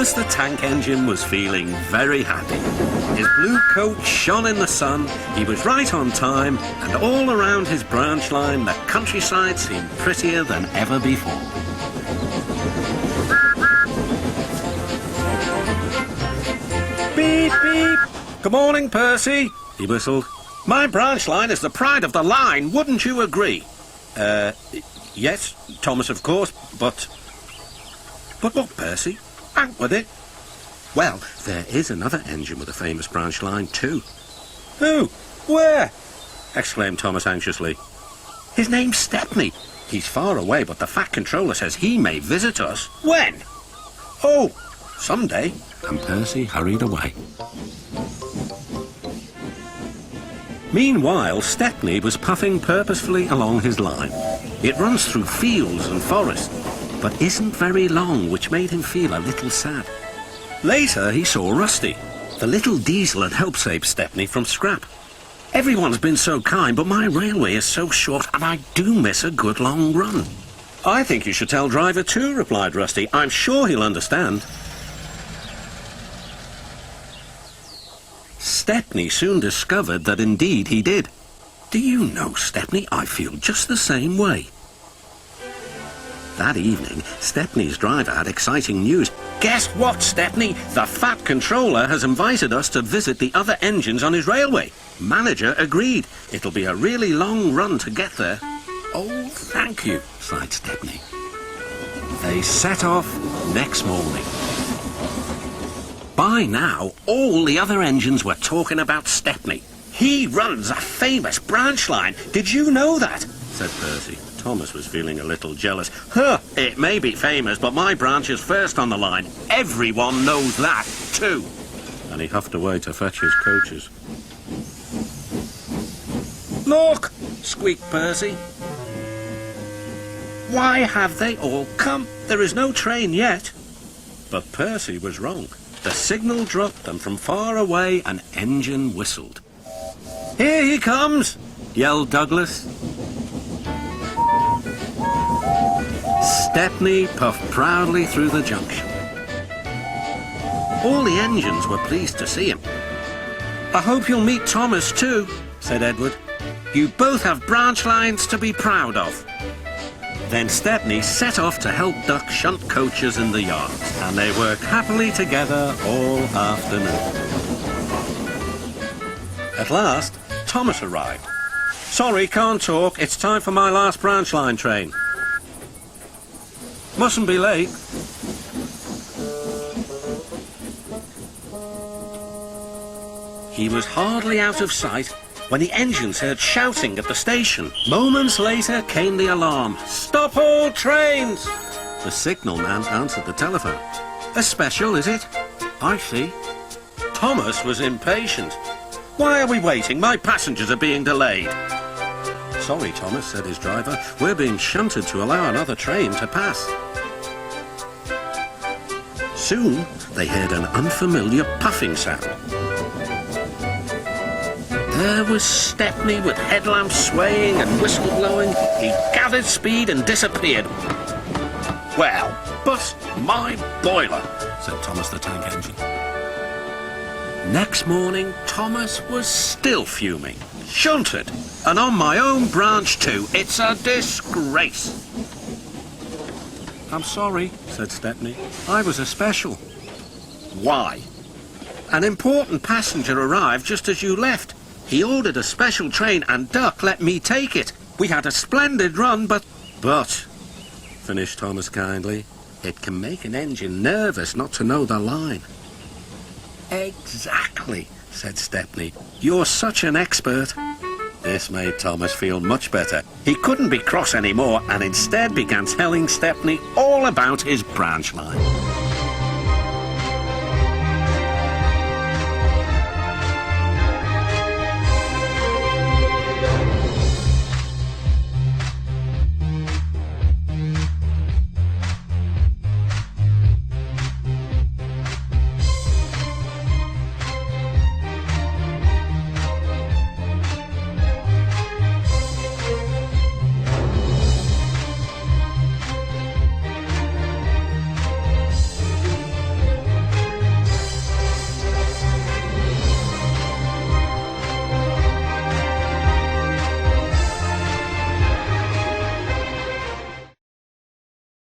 Thomas the Tank Engine was feeling very happy. His blue coat shone in the sun, he was right on time, and all around his branch line the countryside seemed prettier than ever before. Beep, beep. Good morning, Percy, he whistled. My branch line is the pride of the line, wouldn't you agree? Yes, Thomas, of course, but... But what, Percy? Out with it. Well, there is another engine with a famous branch line, too. Who? Where? Exclaimed Thomas anxiously. His name's Stepney. He's far away, but the Fat Controller says he may visit us. When? Oh, someday. And Percy hurried away. Meanwhile, Stepney was puffing purposefully along his line. It runs through fields and forests, but isn't very long, which made him feel a little sad. Later, he saw Rusty. The little diesel had helped save Stepney from scrap. Everyone's been so kind, but my railway is so short, and I do miss a good long run. I think you should tell Driver too, replied Rusty. I'm sure he'll understand. Stepney soon discovered that indeed he did. Do you know, Stepney, I feel just the same way. That evening, Stepney's driver had exciting news. Guess what, Stepney? The Fat Controller has invited us to visit the other engines on his railway. Manager agreed. It'll be a really long run to get there. Oh, thank you, sighed Stepney. They set off next morning. By now, all the other engines were talking about Stepney. He runs a famous branch line. Did you know that? Said Percy. Thomas was feeling a little jealous. Huh, it may be famous, but my branch is first on the line. Everyone knows that, too. And he huffed away to fetch his coaches. Look, squeaked Percy. Why have they all come? There is no train yet. But Percy was wrong. The signal dropped, and from far away an engine whistled. Here he comes, yelled Douglas. Stepney puffed proudly through the junction. All the engines were pleased to see him. I hope you'll meet Thomas too, said Edward. You both have branch lines to be proud of. Then Stepney set off to help duck shunt coaches in the yards, and they worked happily together all afternoon. At last, Thomas arrived. Sorry, can't talk. It's time for my last branch line train. Mustn't be late. He was hardly out of sight when the engines heard shouting at the station. Moments later came the alarm. Stop all trains! The signalman answered the telephone. A special, is it? I see. Thomas was impatient. Why are we waiting? My passengers are being delayed. Sorry, Thomas, said his driver. We're being shunted to allow another train to pass. Soon, they heard an unfamiliar puffing sound. There was Stepney with headlamps swaying and whistle blowing. He gathered speed and disappeared. Well, but my boiler, said Thomas the Tank Engine. Next morning, Thomas was still fuming. Shunted, and on my own branch too. It's a disgrace. I'm sorry, said Stepney. I was a special. Why? An important passenger arrived just as you left. He ordered a special train and Duck let me take it. We had a splendid run, but, finished Thomas kindly, it can make an engine nervous not to know the line. Exactly, said Stepney. You're such an expert. This made Thomas feel much better. He couldn't be cross anymore and instead began telling Stepney all about his branch line.